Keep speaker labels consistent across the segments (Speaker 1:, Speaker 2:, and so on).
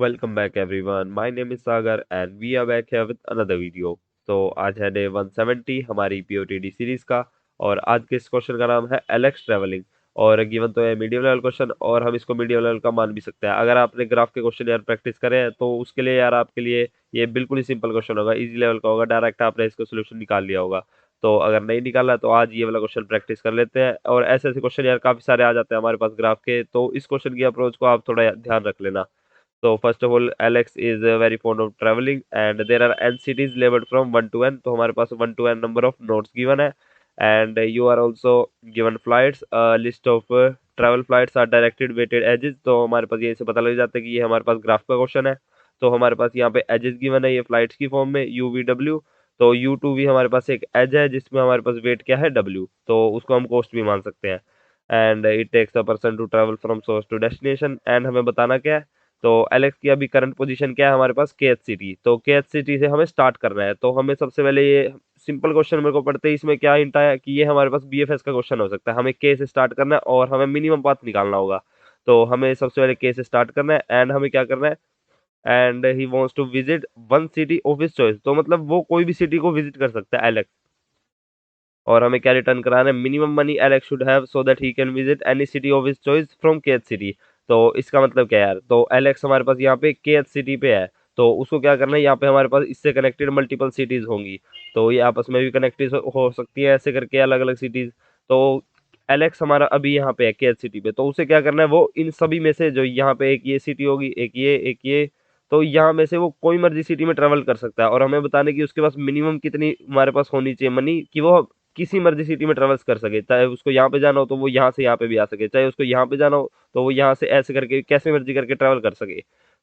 Speaker 1: Welcome back everyone. My name is Sagar and we are back here with another video. तो आज है day 170 हमारी POTD series का और आज के इस क्वेश्चन का नाम है एलेक्स ट्रेवलिंग और गिवन तो है मीडियम लेवल क्वेश्चन और हम इसको मीडियम लेवल का मान भी सकते हैं। अगर आपने ग्राफ के क्वेश्चन यार प्रैक्टिस करे हैं तो उसके लिए यार आपके लिए ये बिल्कुल ही सिंपल क्वेश्चन होगा, इजी लेवल का होगा, डायरेक्ट आपने इसको सोल्यूशन निकाल लिया होगा। तो अगर नहीं निकाला तो आज ये वाला क्वेश्चन प्रैक्टिस कर लेते हैं और ऐसे ऐसे क्वेश्चन यार काफी सारे आ जाते हैं हमारे पास ग्राफ के, तो इस क्वेश्चन की अप्रोच को आप थोड़ा ध्यान रख लेना। So first of all, Alex is very fond of traveling and there are n cities labeled from 1 to n. तो हमारे पास 1 to n number of nodes given है and you are also given flights. List of travel flights are directed weighted edges. तो हमारे पास ये से पता लग जाता है कि ये हमारे पास ग्राफ का क्वेश्चन है। तो हमारे पास यहाँ पे एजेस गिवन है ये फ्लाइट्स की फॉर्म में UVW। तो U2V हमारे पास एक एज है जिसमें हमारे पास वेट क्या है W, तो उसको हम कोस्ट भी मान सकते हैं। And it takes a person to travel from source to destination and हमें बताना क्या है। तो एलेक्स की अभी करंट पोजीशन क्या है हमारे पास KH सिटी, तो KH सिटी से हमें स्टार्ट करना है। तो हमें सबसे पहले ये सिंपल क्वेश्चन मेरे को पढ़ते ही इसमें क्या हिंट आया कि ये हमारे पास BFS का क्वेश्चन हो सकता है। हमें K से स्टार्ट करना है और हमें मिनिमम पाथ निकालना होगा। तो हमें सबसे पहले K से स्टार्ट करना है एंड हमें क्या करना है, and he wants to visit one city of his choice. तो मतलब वो कोई भी सिटी को विजिट कर सकता है एलेक्स। और हमें क्या रिटर्न कराना है, minimum money Alex should have so that he can visit any city of his choice from KH city. तो इसका मतलब क्या है यार, तो एलेक्स हमारे पास यहाँ पे KH सिटी पे है तो उसको क्या करना है, यहाँ पे हमारे पास इससे कनेक्टेड मल्टीपल सिटीज होंगी। तो ये आपस में भी कनेक्टेड हो सकती है ऐसे करके अलग अलग सिटीज। तो एलेक्स हमारा अभी यहाँ पे है KH सिटी पे, तो उसे क्या करना है, वो इन सभी में से जो यहाँ पे एक ये सिटी होगी, एक ये, तो यहाँ में से वो कोई मर्जी सिटी में ट्रेवल कर सकता है। और हमें बताने की उसके पास मिनिमम कितनी हमारे पास होनी चाहिए मनी कि वो किसी मर्जी सिटी में ट्रेवल्स कर सके। चाहे उसको यहाँ पे जाना हो तो वो यहाँ से यहाँ पे भी आ सके, चाहे उसको यहाँ पे जाना हो तो वो यहाँ से ऐसे करके कैसे मर्जी करके ट्रेवल कर सके।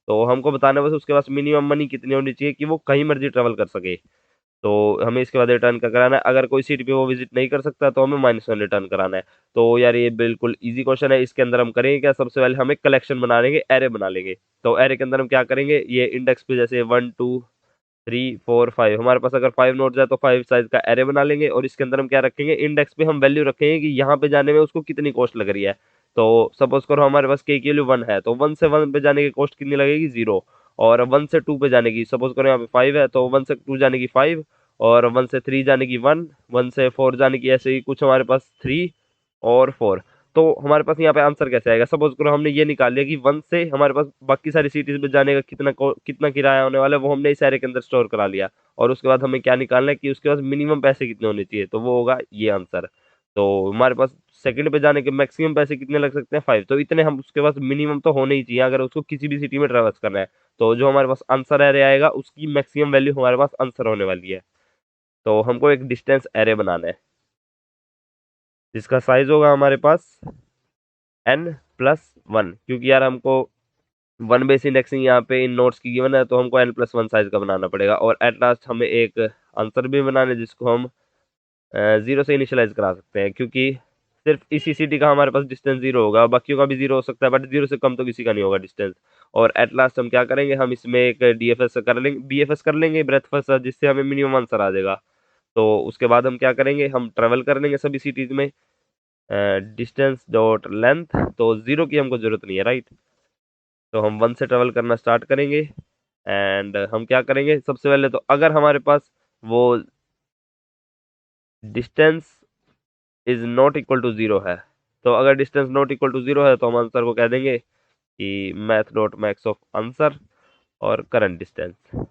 Speaker 1: तो हमको बताना बस उसके पास मिनिमम मनी कितनी होनी चाहिए कि वो कहीं मर्जी ट्रेवल कर सके। तो हमें इसके बाद रिटर्न का कराना है। अगर कोई सिटी पे वो विजिट नहीं कर सकता तो हमें -1 रिटर्न कराना है। तो यार ये बिल्कुल इजी क्वेश्चन है। इसके अंदर हम करेंगे क्या, सबसे पहले हम एक कलेक्शन बना लेंगे, एरे बना लेंगे। तो एरे के अंदर हम क्या करेंगे, ये इंडेक्स पे जैसे 1 2 3 4 5, हमारे पास अगर 5 नोड्स है तो 5 साइज का एरे बना लेंगे और इसके अंदर हम क्या रखेंगे, इंडेक्स पे हम वैल्यू रखेंगे कि यहाँ पे जाने में उसको कितनी कॉस्ट लग रही है। तो सपोज करो हमारे पास के की वैल्यू 1 है तो 1 से 1 पे जाने की कॉस्ट कितनी लगेगी, 0। और 1 से 2 पे जाने की, सपोज करो यहाँ पे 5 है तो 1 से 2 जाने की 5, और 1 से 3 जाने की 1, 1 से 4 जाने की ऐसे ही कुछ हमारे पास 3 और 4। तो हमारे पास यहाँ पे आंसर कैसे आएगा, सपोज करो हमने ये निकाल लिया कि 1 से हमारे पास बाकी सारी सिटीज में जाने का कितना किराया होने वाला है, वो हमने इस एरे के अंदर स्टोर करा लिया। और उसके बाद हमें क्या निकालना है कि उसके पास मिनिमम पैसे कितने होने चाहिए, तो वो होगा ये आंसर। तो हमारे पास सेकंड पे जाने के मैक्सिमम पैसे कितने लग सकते हैं, 5। तो इतने हम उसके पास मिनिमम तो होने ही चाहिए अगर उसको किसी भी सिटी में ट्रेवल्स करना है। तो जो हमारे पास आंसर एरे आएगा उसकी मैक्सिमम वैल्यू हमारे पास आंसर होने वाली है। तो हमको एक डिस्टेंस एरे बनाना है जिसका साइज होगा हमारे पास n+1, क्योंकि यार हमको 1 बेस इंडेक्सिंग यहाँ पे इन नोट्स की गिवन है तो हमको n+1 साइज का बनाना पड़ेगा। और एट लास्ट हमें एक आंसर भी बनाना है जिसको हम 0 से इनिशियलाइज करा सकते हैं, क्योंकि सिर्फ इसी सिटी का हमारे पास डिस्टेंस 0 होगा, बाकियों का भी 0 हो सकता है बट 0 से कम तो किसी का नहीं होगा डिस्टेंस। और एट लास्ट हम क्या करेंगे, हम इसमें एक DFS कर लेंगे, BFS कर लेंगे, ब्रेथ फर्स्ट, जिससे हमें मिनिमम आंसर आ जाएगा। तो उसके बाद हम क्या करेंगे, हम ट्रेवल कर लेंगे सभी सिटीज में, डिस्टेंस डॉट लेंथ, तो 0 की हमको जरूरत नहीं है, राइट। तो हम 1 से ट्रेवल करना स्टार्ट करेंगे एंड हम क्या करेंगे, सबसे पहले तो अगर हमारे पास वो distance is not equal to 0 है, तो अगर डिस्टेंस नॉट इक्वल टू 0 है तो हम आंसर को कह देंगे कि math dot max of answer और करंट डिस्टेंस।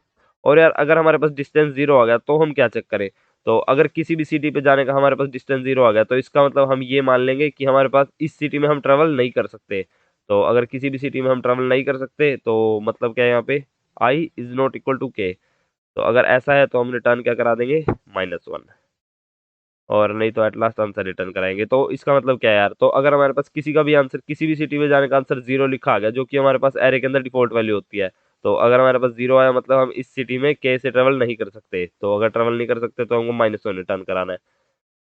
Speaker 1: और यार अगर हमारे पास डिस्टेंस 0 आ गया तो हम क्या चेक करें, तो अगर किसी भी सिटी पे जाने का हमारे पास डिस्टेंस 0 आ गया तो इसका मतलब हम ये मान लेंगे कि हमारे पास इस सिटी में हम ट्रेवल नहीं कर सकते। तो अगर किसी भी सिटी में हम ट्रेवल नहीं कर सकते तो मतलब क्या है, यहाँ पे आई is not equal to k. तो अगर ऐसा है तो हम रिटर्न क्या करा देंगे, -1। और नहीं तो एट लास्ट आंसर रिटर्न कराएंगे। तो इसका मतलब क्या है यार, तो अगर हमारे पास किसी का भी आंसर, किसी भी सिटी में जाने का आंसर 0 लिखा आ गया, जो कि हमारे पास एरे के अंदर डिफॉल्ट वैल्यू होती है, तो अगर हमारे पास 0 आया मतलब हम इस सिटी में के से ट्रेवल नहीं कर सकते। तो अगर ट्रेवल नहीं कर सकते तो हमको -1 रिटर्न कराना है।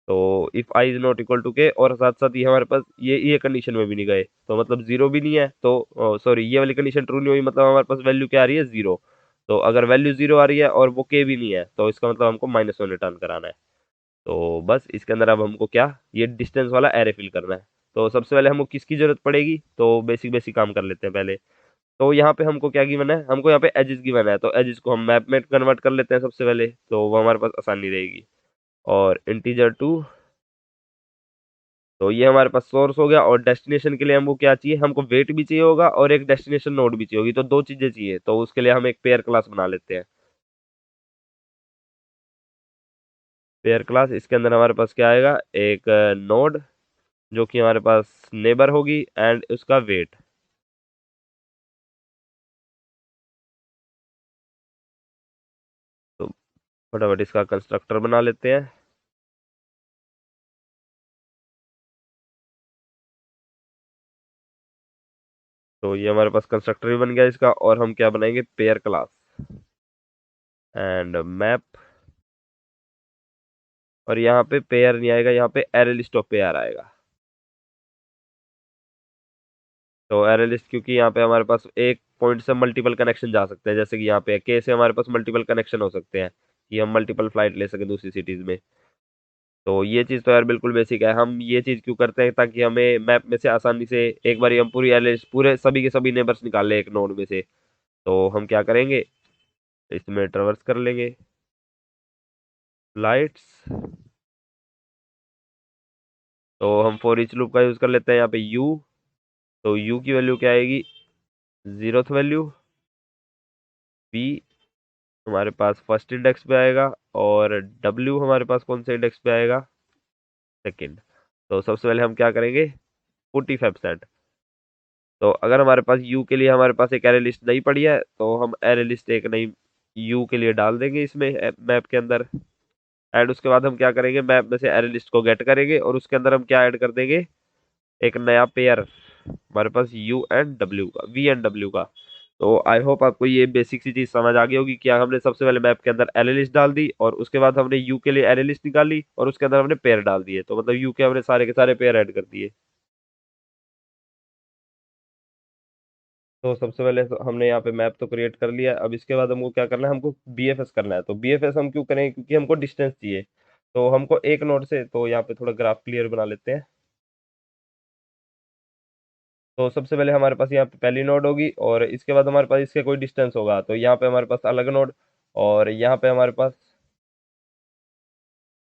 Speaker 1: तो if I is not equal to k, और साथ साथ ये हमारे पास ये कंडीशन में भी नहीं गए तो मतलब 0 भी नहीं है, तो सॉरी ये वाली कंडीशन ट्रू नहीं हुई, मतलब हमारे पास वैल्यू क्या आ रही है, 0। तो अगर वैल्यू 0 आ रही है और वो के भी नहीं है तो इसका मतलब हमको -1 रिटर्न कराना है। तो बस इसके अंदर अब हमको क्या, ये डिस्टेंस वाला एरे फिल करना है। तो सबसे पहले हमको किसकी जरूरत पड़ेगी, तो बेसिक बेसिक काम कर लेते हैं पहले। तो यहाँ पे हमको क्या गिवन है, हमको यहाँ पे एजेस गिवन है, तो एजेस को हम मैप में कन्वर्ट कर लेते हैं सबसे पहले, तो वो हमारे पास आसानी रहेगी। और इंटीजर टू, तो ये हमारे पास सोर्स हो गया। और डेस्टिनेशन के लिए हमको क्या चाहिए, हमको वेट भी चाहिए होगा और एक डेस्टिनेशन नोड भी चाहिए होगी, तो दो चीजें चाहिए। तो उसके लिए हम एक पेयर क्लास बना लेते हैं। पेयर क्लास, इसके अंदर हमारे पास क्या आएगा, एक नोड जो कि हमारे पास नेबर होगी एंड उसका वेट। तो फटाफट इसका कंस्ट्रक्टर बना लेते हैं। तो ये हमारे पास कंस्ट्रक्टर भी बन गया इसका। और हम क्या बनाएंगे, पेयर क्लास एंड मैप। और यहाँ पे पेयर नहीं आएगा, यहाँ पे एरे लिस्ट ऑफ पेयर आएगा। तो एरे लिस्ट, क्योंकि यहाँ पे हमारे पास एक पॉइंट से मल्टीपल कनेक्शन जा सकते हैं, जैसे कि यहाँ पे के से हमारे पास मल्टीपल कनेक्शन हो सकते हैं कि हम मल्टीपल फ्लाइट ले सके दूसरी सिटीज में। तो ये चीज़ तो यार बिल्कुल बेसिक है। हम ये चीज़ क्यों करते हैं, ताकि हमें मैप में से आसानी से एक बार हम पूरी एरे लिस्ट, पूरे सभी के सभी नेबर्स निकाल ले एक नोड में से। तो हम क्या करेंगे, इसमें ट्रेवर्स कर लेंगे फ्लाइट्स। तो हम फॉर ईच लूप का यूज़ कर लेते हैं यहाँ पे यू। तो यू की वैल्यू क्या आएगी, जीरोथ वैल्यू। पी हमारे पास फर्स्ट इंडेक्स पे आएगा। और डब्ल्यू हमारे पास कौन से इंडेक्स पे आएगा, सेकंड। तो सबसे पहले हम क्या करेंगे, 45%। तो अगर हमारे पास यू के लिए हमारे पास एक एरे लिस्ट नहीं पड़ी है, तो हम एरे लिस्ट एक नई यू के लिए डाल देंगे इसमें मैप के अंदर। एंड उसके बाद हम क्या करेंगे, मैप में से एरे लिस्ट को गेट करेंगे और उसके अंदर हम क्या ऐड कर देंगे, एक नया पेयर हमारे पास यू एंड डब्ल्यू का, वी एंड डब्ल्यू का। तो आई होप आपको ये बेसिक सी चीज समझ आ गई होगी। क्या हमने सबसे पहले मैप के अंदर एरे लिस्ट डाल दी और उसके बाद हमने यू के लिए एरे लिस्ट निकाली और उसके अंदर हमने पेयर डाल दिए, तो मतलब यू के हमने सारे के सारे पेयर ऐड कर दिए। तो सबसे पहले तो हमने यहाँ पे मैप तो क्रिएट कर लिया। अब इसके बाद हमको क्या करना है, हमको बीएफएस करना है। तो बीएफएस हम क्यों करें, क्योंकि हमको डिस्टेंस चाहिए। तो हमको एक नोड से, तो यहाँ पे थोड़ा ग्राफ क्लियर बना लेते हैं। तो सबसे पहले हमारे पास यहाँ पे पहली नोड होगी और इसके बाद हमारे पास इसके कोई डिस्टेंस होगा, तो यहाँ पे हमारे पास अलग नोड। और यहाँ पे हमारे पास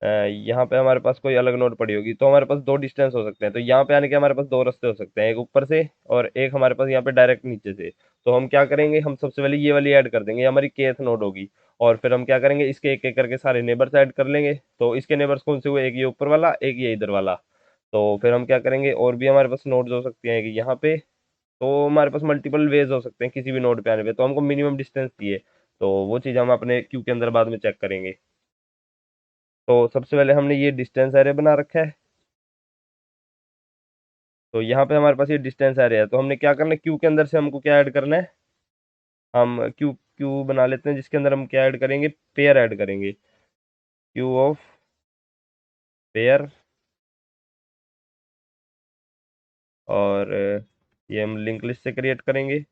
Speaker 1: यहाँ पे हमारे पास कोई अलग नोड पड़ी होगी, तो हमारे पास दो डिस्टेंस हो सकते हैं। तो यहाँ पे आने के हमारे पास दो रास्ते हो सकते हैं, एक ऊपर से और एक हमारे पास यहाँ पे डायरेक्ट नीचे से। तो हम क्या करेंगे, हम सबसे पहले ये वाली ऐड कर देंगे, ये हमारी केथ नोड होगी। और फिर हम क्या करेंगे, इसके एक एक करके सारे नेबर्स ऐड कर लेंगे। तो इसके नेबर्स कौन से हुए, एक ये ऊपर वाला, एक ये इधर वाला। तो फिर हम क्या करेंगे, और भी हमारे पास नोड्स हो सकती हैं कि यहाँ पे। तो हमारे पास मल्टीपल वेज हो सकते हैं किसी भी नोड पे आने पे, तो हमको मिनिमम डिस्टेंस चाहिए। तो वो चीज़ हम अपने क्यू के अंदर बाद में चेक करेंगे। तो सबसे पहले हमने ये डिस्टेंस एरे बना रखा है। तो यहाँ पे हमारे पास ये डिस्टेंस एरे है, तो हमने क्या करना है, क्यू के अंदर से हमको क्या ऐड करना है, हम क्यू क्यू बना लेते हैं जिसके अंदर हम क्या ऐड करेंगे, पेयर ऐड करेंगे। Q of pair. और ये हम लिंक लिस्ट से क्रिएट करेंगे।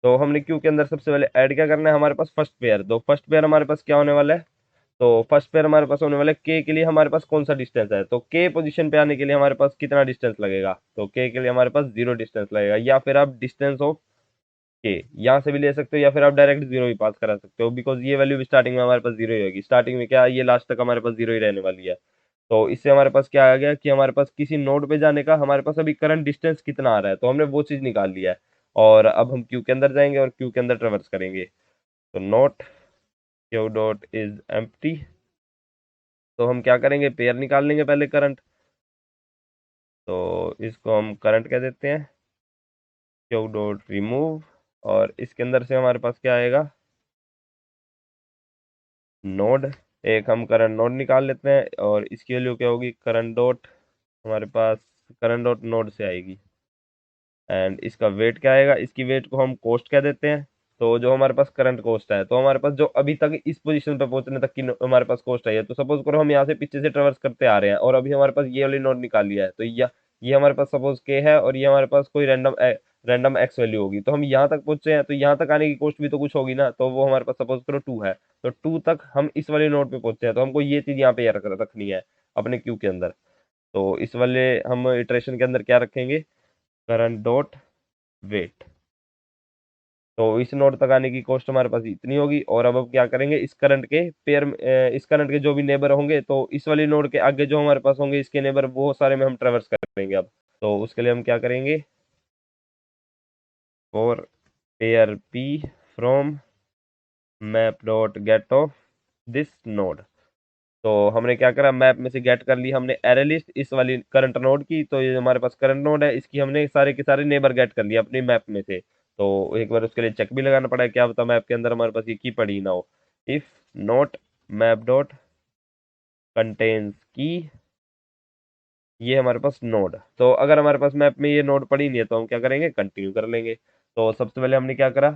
Speaker 1: तो हमने क्यू के अंदर सबसे पहले ऐड क्या करना है, हमारे पास फर्स्ट पेयर। तो फर्स्ट पेयर हमारे पास क्या होने वाला है, तो फर्स्ट पेयर हमारे पास होने वाला है के के लिए हमारे पास कौन सा डिस्टेंस है। तो के पोजीशन पे आने के लिए हमारे पास कितना डिस्टेंस लगेगा, तो के के लिए हमारे पास जीरो डिस्टेंस लगेगा। या फिर आप डिस्टेंस ऑफ के यहाँ से भी ले सकते हो, या फिर आप डायरेक्ट जीरो भी पास करा सकते हो, बिकॉज ये वैल्यू भी स्टार्टिंग में हमारे पास जीरो ही होगी। स्टार्टिंग में क्या, ये लास्ट तक हमारे पास जीरो ही रहने वाली है। तो इससे हमारे पास क्या आ गया कि हमारे पास किसी नोड पे जाने का हमारे पास अभी करंट डिस्टेंस कितना आ रहा है, तो हमने वो चीज़ निकाल लिया है। और अब हम क्यू के अंदर जाएंगे और क्यू के अंदर ट्रेवर्स करेंगे। तो note Q dot is empty. तो हम क्या करेंगे, पेयर निकाल लेंगे पहले करंट। तो इसको हम करंट कह देते हैं, क्यू डॉट रिमूव। और इसके अंदर से हमारे पास क्या आएगा, नोड। एक हम करंट नोड निकाल लेते हैं और इसकी वैल्यू क्या होगी, करंट डॉट, हमारे पास करंट डॉट नोड से आएगी। एंड इसका वेट क्या आएगा, इसकी वेट को हम कॉस्ट कह देते हैं। तो जो हमारे पास करंट कॉस्ट है, तो हमारे पास जो अभी तक इस पोजीशन पे पहुंचने तक की हमारे पास कॉस्ट आई है। तो सपोज करो हम यहाँ से पीछे से ट्रेवर्स करते आ रहे हैं और अभी हमारे पास ये वाली नोड निकाल लिया है, तो ये हमारे पास सपोज के है और ये हमारे पास कोई रैंडम एक्स वैल्यू होगी। तो हम यहाँ तक पहुंचे हैं, तो यहाँ तक आने की कॉस्ट भी तो कुछ होगी ना। तो वो हमारे पास सपोज करो टू है, तो टू तक हम इस वाले नोड पे पहुंचे हैं, तो हमको ये चीज यहाँ पे रखनी है अपने क्यू के अंदर। तो इस वाले हम इटरेशन के अंदर क्या रखेंगे, करंट डॉट वेट। तो इस नोड तक आने की कॉस्ट हमारे पास इतनी होगी। और अब हम क्या करेंगे, इस करंट के पेयर इस करंट के जो भी नेबर होंगे, तो इस वाली नोड के आगे जो हमारे पास होंगे इसके नेबर, वो सारे में हम ट्रेवर्स करेंगे अब। तो उसके लिए हम क्या करेंगे, for pair P from map dot gate of this node. तो हमने क्या करा, मैप में से गेट कर ली हमने एरे लिस्ट इस वाली करंट नोड की। तो ये हमारे पास करंट नोड है, इसकी हमने सारे के सारे नेबर गेट कर लिया अपनी मैप में से। तो एक बार उसके लिए चेक भी लगाना पड़ा है, क्या पता मैप के अंदर हमारे पास ये की पड़ी ना हो। If not map dot contains की, ये हमारे पास नोड। तो अगर हमारे पास मैप में ये नोड पड़ी नहीं है तो हम क्या करेंगे, कंटिन्यू कर लेंगे। तो सबसे पहले हमने क्या करा,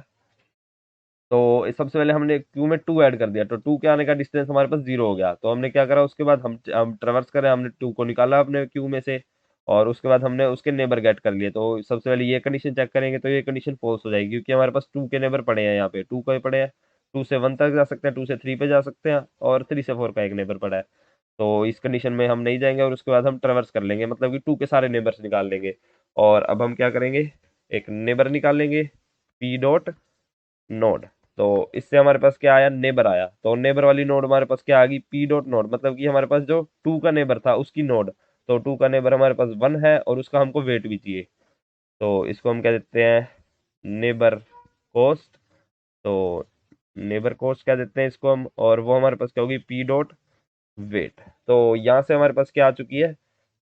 Speaker 1: तो सबसे पहले हमने क्यू में टू ऐड कर दिया। तो टू के आने का डिस्टेंस हमारे पास जीरो हो गया। तो हमने क्या करा, उसके बाद हम ट्रेवर्स करें, हमने टू को निकाला अपने क्यू में से। और उसके बाद हमने उसके नेबर गेट कर लिए। तो सबसे पहले ये कंडीशन चेक करेंगे, तो ये कंडीशन फॉल्स हो जाएगी, क्योंकि हमारे पास टू के नेबर पड़े हैं। यहाँ पे टू के पड़े हैं, टू से वन तक जा सकते हैं, टू से थ्री पे जा सकते हैं, और थ्री से फोर का एक नेबर पड़ा है। तो इस कंडीशन में हम नहीं जाएंगे, और उसके बाद हम ट्रेवर्स कर लेंगे, मतलब कि टू के सारे नेबर्स निकाल लेंगे। और अब हम क्या करेंगे, एक नेबर निकाल लेंगे, पी डॉट नोड। तो इससे हमारे पास क्या आया, नेबर आया। तो नेबर वाली नोड हमारे पास क्या आ गई, पी डॉट नोड, मतलब कि हमारे पास जो टू का नेबर था उसकी नोड। तो टू का नेबर हमारे पास वन है, और उसका हमको वेट भी चाहिए। तो इसको हम क्या देते हैं, नेबर कोस्ट। तो नेबर कोस्ट क्या देते हैं इसको हम, और वो हमारे पास क्या होगी, पी डॉट वेट। तो यहाँ से हमारे पास क्या आ चुकी है।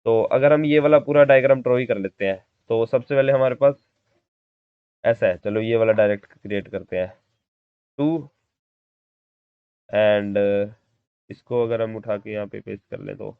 Speaker 1: तो अगर हम ये वाला पूरा डायग्राम ड्रॉ ही कर लेते हैं, तो सबसे पहले हमारे पास ऐसा है, चलो ये वाला डायरेक्ट क्रिएट करते हैं, टू एंड इसको अगर हम उठा के यहाँ पे पेस्ट कर ले तो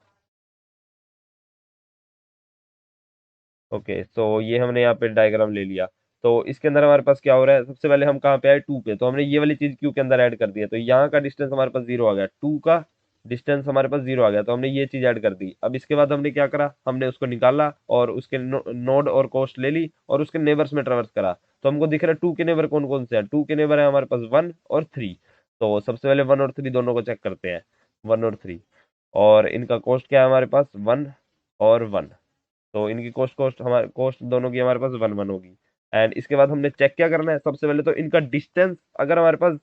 Speaker 1: ओके। तो ये हमने यहाँ पे डायग्राम ले लिया। तो इसके अंदर हमारे पास क्या हो रहा है, सबसे पहले हम कहाँ पे आए, टू पे। तो हमने ये वाली चीज क्यू के अंदर ऐड कर दी है। तो यहाँ का डिस्टेंस हमारे पास जीरो आ गया, टू का डिस्टेंस हमारे पास जीरो आ गया। तो हमने ये चीज ऐड कर दी। अब इसके बाद हमने क्या करा, हमने उसको निकाला और उसके नोड और कॉस्ट ले ली, और उसके नेबर्स में ट्रेवर्स करा। तो हमको दिख रहा है टू के नेबर कौन कौन से हैं। टू के नेबर है हमारे पास वन और थ्री। तो सबसे पहले वन और थ्री दोनों को चेक करते हैं, वन और थ्री। और इनका कॉस्ट क्या है हमारे पास, वन और वन। तो इनकी कॉस्ट कॉस्ट हमारे कॉस्ट दोनों की हमारे पास वन वन होगी। एंड इसके बाद हमने चेक क्या करना है, सबसे पहले तो इनका डिस्टेंस, अगर हमारे पास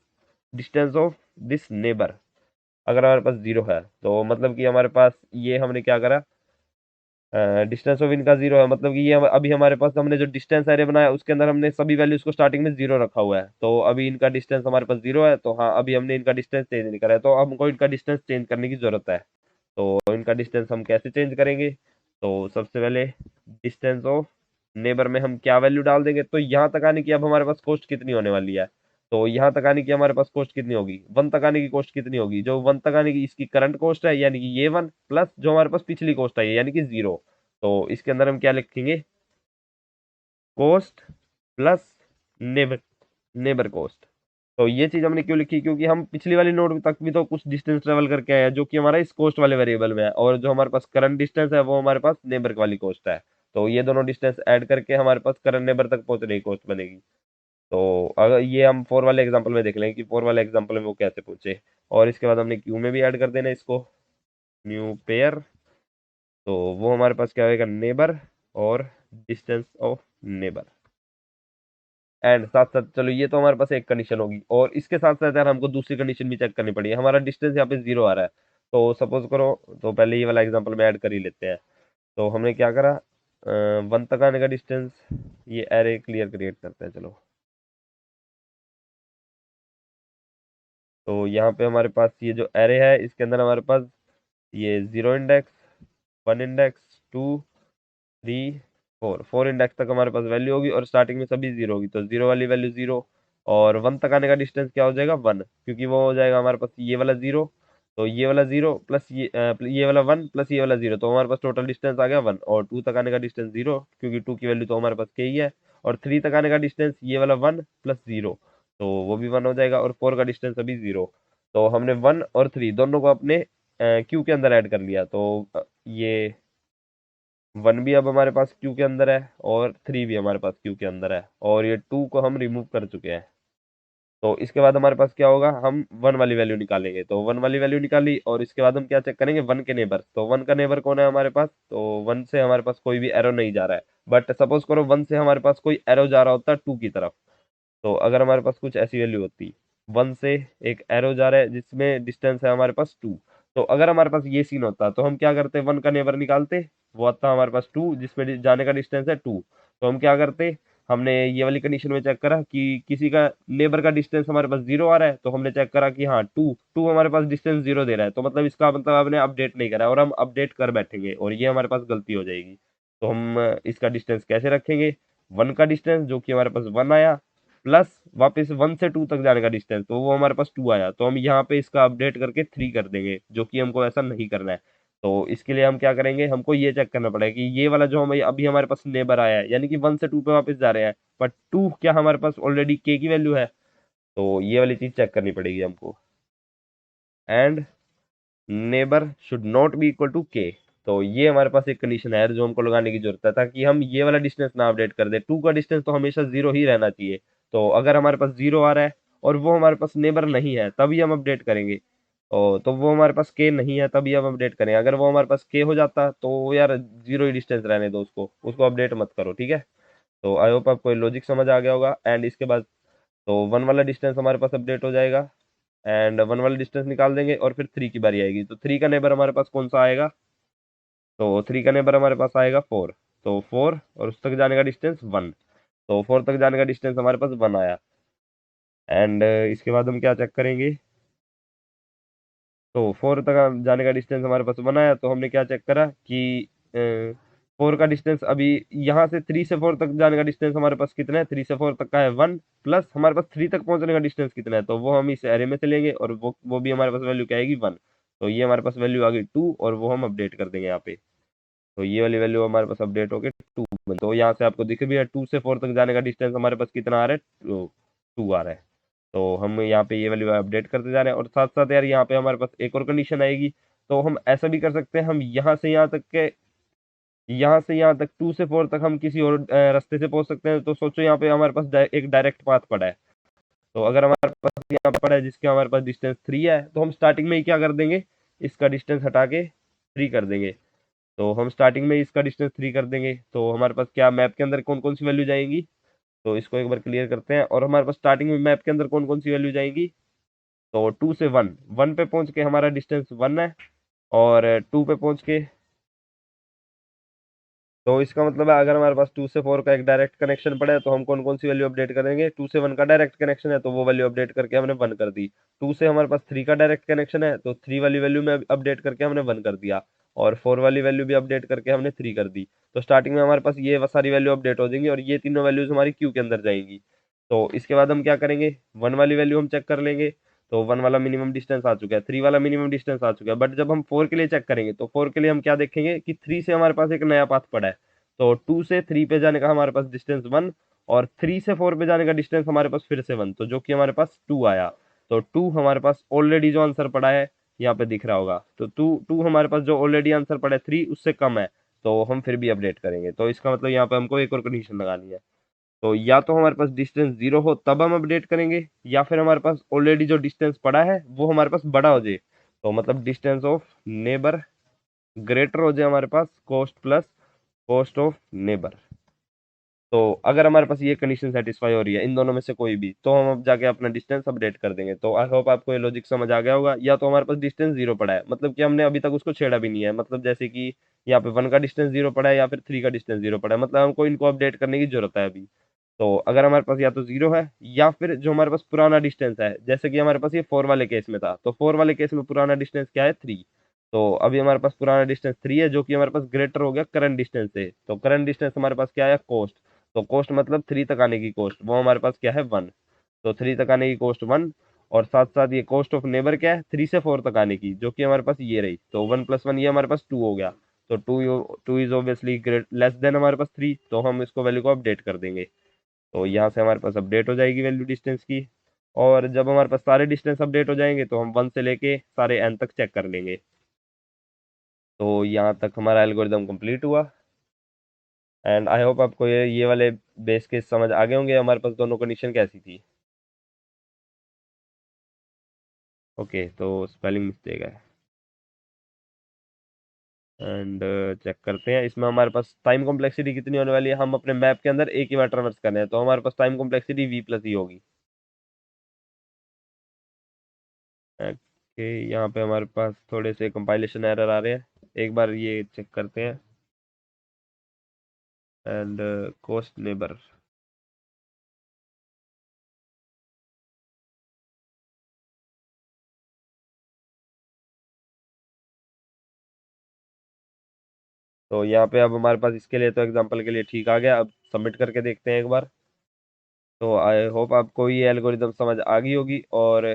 Speaker 1: डिस्टेंस ऑफ दिस नेबर अगर हमारे पास जीरो है, तो मतलब कि हमारे पास ये हमने क्या करा, डिस्टेंस ऑफ इनका जीरो है, मतलब कि ये अभी हमारे पास हमने जो डिस्टेंस एरे बनाया उसके अंदर हमने सभी वैल्यूज को स्टार्टिंग में जीरो रखा हुआ है। तो अभी इनका डिस्टेंस हमारे पास जीरो है। तो हाँ, अभी हमने इनका डिस्टेंस चेंज नहीं करा है, तो हमको इनका डिस्टेंस चेंज करने की जरूरत है। तो इनका डिस्टेंस हम कैसे चेंज करेंगे, तो सबसे पहले डिस्टेंस ऑफ नेबर में हम क्या वैल्यू डाल देंगे, तो यहाँ तक आने की अब हमारे पास कॉस्ट कितनी होने वाली है। तो यहाँ तक आने की हमारे पास कॉस्ट कितनी होगी, वन तक आने की कॉस्ट कितनी होगी, जो वन तक आने की इसकी करंट कॉस्ट है, यानी कि ये वन, प्लस जो हमारे पास पिछली कॉस्ट है यानी कि जीरो। तो इसके अंदर हम क्या लिखेंगे, cost plus neighbour neighbour cost. तो ये चीज हमने क्यों लिखी, क्योंकि हम पिछली वाली नोड तक भी तो कुछ डिस्टेंस ट्रेवल करके आए हैं, जो कि हमारा इस कॉस्ट वाले वेरिएबल में है, और जो हमारे पास करंट डिस्टेंस है वो हमारे पास नेबर वाली कॉस्ट है। तो ये दोनों डिस्टेंस ऐड करके हमारे पास करंट नेबर तक पहुंचने की कॉस्ट बनेगी। तो अगर ये हम फोर वाले एग्जाम्पल में देख लेंगे कि फोर वाले एग्जाम्पल में वो कैसे पूछे। और इसके बाद हमने क्यू में भी ऐड कर देना इसको, न्यू पेयर। तो वो हमारे पास क्या होगा, नेबर और डिस्टेंस ऑफ नेबर। एंड साथ साथ चलो, ये तो हमारे पास एक कंडीशन होगी, और इसके साथ साथ यार हमको दूसरी कंडीशन भी चेक करनी पड़ी। हमारा डिस्टेंस यहाँ पे जीरो आ रहा है। तो सपोज करो, तो पहले ये वाला एग्जांपल में ऐड कर ही लेते हैं। तो हमने क्या करा, वन तक आने का डिस्टेंस, ये एरे क्लियर क्रिएट करते हैं चलो। तो यहाँ पे हमारे पास ये जो एरे है इसके अंदर हमारे पास ये zero index, one index, two, three, four, four index तक हमारे पास वैल्यू होगी, और स्टार्टिंग में सभी जीरो होगी। तो जीरो वाली वैल्यू जीरो, और वन तक आने का डिस्टेंस क्या हो जाएगा, वन, क्योंकि वो हो जाएगा हमारे पास ये वाला जीरो। तो ये वाला जीरो प्लस ये वाला वन प्लस ये वाला जीरो, तो हमारे पास टोटल डिस्टेंस आ गया वन। और टू तक आने का डिस्टेंस जीरो, क्योंकि टू की वैल्यू तो हमारे पास के ही है। और थ्री तक आने का डिस्टेंस ये वाला वन प्लस जीरो, तो वो भी वन हो जाएगा। और फोर का डिस्टेंस अभी जीरो। तो हमने वन और थ्री दोनों को अपने क्यू के अंदर ऐड कर लिया। तो ये वन भी अब हमारे पास क्यू के अंदर है, और थ्री भी हमारे पास क्यू के अंदर है, और ये टू को हम रिमूव कर चुके हैं। तो इसके बाद हमारे पास क्या होगा, हम वन वाली वैल्यू निकालेंगे। तो वन वाली वैल्यू निकाली और इसके बाद हम क्या चेक करेंगे, वन के नेबर। तो वन का नेबर कौन है हमारे पास, तो वन से हमारे पास कोई भी एरो नहीं जा रहा है। बट सपोज करो वन से हमारे पास कोई एरो जा रहा होता है टू की तरफ। तो अगर हमारे पास कुछ ऐसी वैल्यू होती, वन से एक एरो जा रहा है जिसमें डिस्टेंस है हमारे पास टू। तो अगर हमारे पास ये सीन होता तो हम क्या करते, वन का नेबर निकालते, वो आता हमारे पास टू जिसमें जाने का डिस्टेंस है टू। तो हम क्या करते, हमने ये वाली कंडीशन में चेक करा कि किसी का नेबर का डिस्टेंस हमारे पास जीरो आ रहा है, तो हमने चेक करा कि हाँ टू टू हमारे पास डिस्टेंस जीरो दे रहा है, तो मतलब इसका मतलब आपने अपडेट नहीं करा और हम अपडेट कर बैठेंगे और ये हमारे पास गलती हो जाएगी। तो हम इसका डिस्टेंस कैसे रखेंगे, वन का डिस्टेंस जो कि हमारे पास वन आया, प्लस वापस वन से टू तक जाने का डिस्टेंस, तो वो हमारे पास टू आया, तो हम यहाँ पे इसका अपडेट करके थ्री कर देंगे, जो कि हमको ऐसा नहीं करना है। तो इसके लिए हम क्या करेंगे, हमको ये चेक करना पड़ेगा कि ये वाला जो हम अभी हमारे पास नेबर आया है, यानी कि वन से टू पे वापस जा रहे हैं, बट टू क्या हमारे पास ऑलरेडी के की वैल्यू है, तो ये वाली चीज चेक करनी पड़ेगी हमको। And neighbour should not be equal to k. तो ये हमारे पास एक कंडीशन है जो हमको लगाने की जरूरत है, ताकि हम ये वाला डिस्टेंस ना अपडेट कर दे। टू का डिस्टेंस तो हमेशा जीरो ही रहना चाहिए। तो अगर हमारे पास जीरो आ रहा है और वो हमारे पास नेबर नहीं है तभी हम अपडेट करेंगे। तो वो हमारे पास के नहीं है तभी हम अपडेट करेंगे। अगर वो हमारे पास के हो जाता तो यार जीरो ही डिस्टेंस रहने दो, उसको उसको अपडेट मत करो, ठीक है। तो आई होप आपको लॉजिक समझ आ गया होगा। एंड इसके बाद तो वन वाला डिस्टेंस हमारे पास अपडेट हो जाएगा, एंड वन वाला डिस्टेंस निकाल देंगे और फिर थ्री की बारी आएगी। तो थ्री का नेबर हमारे पास कौन सा आएगा, तो थ्री का नेबर हमारे पास आएगा फोर। तो फोर और उस तक जाने का डिस्टेंस वन। तो फोर तक जाने का डिस्टेंस हमारे पास वन आया। एंड इसके बाद हम क्या चेक करेंगे, तो फोर तक जाने का डिस्टेंस हमारे पास वन आया, तो हमने क्या चेक करा कि फोर का डिस्टेंस अभी यहाँ से थ्री से फोर तक जाने का डिस्टेंस हमारे पास कितना है, थ्री से फोर तक का है वन, प्लस हमारे पास थ्री तक पहुंचने का डिस्टेंस कितना है, तो वो हम इस एरे में से लेंगे और वो भी हमारे पास वैल्यू क्या आएगी, वन। तो ये हमारे पास वैल्यू आ गई टू और वो हम अपडेट कर देंगे यहाँ पे। तो ये वाली वैल्यू हमारे पास अपडेट हो गई टू। तो यहाँ से आपको दिख भी है टू से फोर तक जाने का डिस्टेंस हमारे पास कितना आ रहा है, टू आ रहा है। तो हम यहाँ पे ये वैल्यू अपडेट करते जा रहे हैं और साथ साथ यार यहाँ पे हमारे पास एक और कंडीशन आएगी। तो हम ऐसा भी कर सकते हैं, हम यहाँ से यहाँ तक टू से फोर तक हम किसी और रास्ते से पहुंच सकते हैं। तो सोचो यहाँ पे हमारे पास एक डायरेक्ट पाथ पड़ा है। तो अगर हमारे पास यहाँ पे पड़ा है जिसके हमारे पास डिस्टेंस थ्री है, तो हम स्टार्टिंग में ही क्या कर देंगे, इसका डिस्टेंस हटा के थ्री कर देंगे। तो हम स्टार्टिंग में इसका डिस्टेंस थ्री कर देंगे, तो हमारे पास क्या मैप के अंदर कौन कौन सी वैल्यू जाएंगी, तो इसको एक बार क्लियर करते हैं। और हमारे पास स्टार्टिंग में मैप के अंदर कौन कौन सी वैल्यू जाएंगी, तो टू से वन, वन पे पहुंच के हमारा डिस्टेंस वन है, और टू पे पहुंच के, तो इसका मतलब है अगर हमारे पास टू से फोर का एक डायरेक्ट कनेक्शन पड़ा है तो हम कौन कौन सी वैल्यू अपडेट करेंगे, टू से वन का डायरेक्ट कनेक्शन है तो वो वैल्यू अपडेट करके हमने वन कर दी। टू से हमारे पास थ्री का डायरेक्ट कनेक्शन है तो थ्री वाली वैल्यू में अपडेट करके हमने वन कर दिया, और फोर वाली वैल्यू भी अपडेट करके हमने थ्री कर दी। तो स्टार्टिंग में हमारे पास ये सारी वैल्यू अपडेट हो जाएंगी और ये तीनों वैल्यूज हमारी क्यू के अंदर जाएंगी। तो इसके बाद हम क्या करेंगे, वन वाली वैल्यू हम चेक कर लेंगे। तो वन वाला मिनिमम डिस्टेंस आ चुका है, थ्री वाला मिनिमम डिस्टेंस आ चुका है, बट जब हम फोर के लिए चेक करेंगे तो फोर के लिए हम क्या देखेंगे कि थ्री से हमारे पास एक नया पाथ पड़ा है। तो टू से थ्री पे जाने का हमारे पास डिस्टेंस वन, और थ्री से फोर पे जाने का डिस्टेंस हमारे पास फिर से वन, तो जो कि हमारे पास टू आया। तो टू हमारे पास ऑलरेडी जो आंसर पड़ा है यहाँ पे दिख रहा होगा, तो टू टू हमारे पास जो ऑलरेडी आंसर पड़ा है थ्री उससे कम है, तो हम फिर भी अपडेट करेंगे। तो इसका मतलब यहाँ पे हमको एक और कंडीशन लगानी है। तो या तो हमारे पास डिस्टेंस जीरो हो तब हम अपडेट करेंगे, या फिर हमारे पास ऑलरेडी जो डिस्टेंस पड़ा है वो हमारे पास बड़ा हो जाए। तो मतलब डिस्टेंस ऑफ नेबर ग्रेटर हो जाए हमारे पास cost plus cost of neighbour. तो अगर हमारे पास ये कंडीशन सेटिस्फाई हो रही है इन दोनों में से कोई भी, तो हम अब जाके अपना डिस्टेंस अपडेट कर देंगे। तो आई होप आपको ये लॉजिक समझ आ गया होगा। या तो हमारे पास डिस्टेंस जीरो पड़ा है, मतलब कि हमने अभी तक उसको छेड़ा भी नहीं है, मतलब जैसे कि यहाँ पे वन का डिस्टेंस जीरो पड़ा है या फिर थ्री का डिस्टेंस जीरो पड़ा है, मतलब हमको इनको अपडेट करने की जरूरत है अभी। तो अगर हमारे पास या तो जीरो है या फिर जो हमारे पास पुराना डिस्टेंस है, जैसे कि हमारे पास ये फोर वाले केस में था, तो फोर वाले केस में पुराना डिस्टेंस क्या है, थ्री। तो अभी हमारे पास पुराना डिस्टेंस थ्री है जो कि हमारे पास ग्रेटर हो गया करंट डिस्टेंस से। तो करंट डिस्टेंस हमारे पास क्या है, कॉस्ट। तो कॉस्ट मतलब थ्री तक आने की कॉस्ट, वो हमारे पास क्या है, वन। तो थ्री तक आने की कॉस्ट वन, और साथ साथ ये कॉस्ट ऑफ नेबर क्या है, थ्री से फोर तक आने की, जो कि हमारे पास ये रही। तो वन प्लस वन ये हमारे पास टू हो गया। तो two is obviously great less than हमारे पास थ्री, तो हम इसको वैल्यू को अपडेट कर देंगे। तो यहाँ से हमारे पास अपडेट हो जाएगी वैल्यू डिस्टेंस की। और जब हमारे पास सारे डिस्टेंस अपडेट हो जाएंगे तो हम वन से लेके सारे एन तक चेक कर लेंगे। तो यहाँ तक हमारा एल्गोरिदम कंप्लीट हुआ। एंड आई होप आपको ये वाले बेस केस समझ आ गए होंगे, हमारे पास दोनों कंडीशन कैसी थी। ओके, तो स्पेलिंग मिस्टेक है। एंड चेक करते हैं इसमें हमारे पास टाइम कॉम्प्लेक्सिटी कितनी होने वाली है। हम अपने मैप के अंदर एक ही बार ट्रेवर्स कर रहे हैं, तो हमारे पास टाइम कॉम्प्लेक्सिटी वी प्लस ई होगी। ओके, यहाँ पे हमारे पास थोड़े से कंपाइलेशन एरर आ रहे हैं, एक बार ये चेक करते हैं। एंड कोस्ट नेबर, तो यहाँ पे अब हमारे पास इसके लिए तो एग्जांपल के लिए ठीक आ गया। अब सबमिट करके देखते हैं एक बार। तो आई होप आपको ये एल्गोरिदम समझ आ गई होगी। और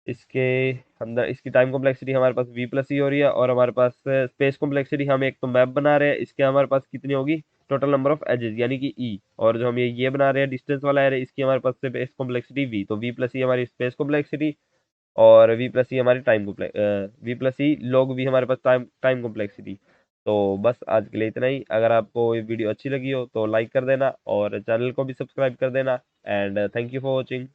Speaker 1: इसके अंदर इसकी टाइम कॉम्प्लेक्सिटी हमारे पास वी प्लस ई हो रही है, और हमारे पास स्पेस कॉम्प्लेक्सिटी, हम एक तो मैप बना रहे हैं, इसके हमारे पास कितनी होगी, टोटल नंबर ऑफ एजेस यानी कि ई। और जो हम ये बना रहे हैं डिस्टेंस वाला एरे, इसकी हमारे पास स्पेस कॉम्प्लेक्सिटी वी, तो वी प्लस ई हमारी स्पेस कॉम्प्लेक्सिटी, और वी प्लस ई हमारी V plus E log V हमारे पास टाइम टाइम कॉम्प्लेक्सिटी। तो बस आज के लिए इतना ही। अगर आपको ये वीडियो अच्छी लगी हो तो लाइक कर देना और चैनल को भी सब्सक्राइब कर देना। And thank you for watching.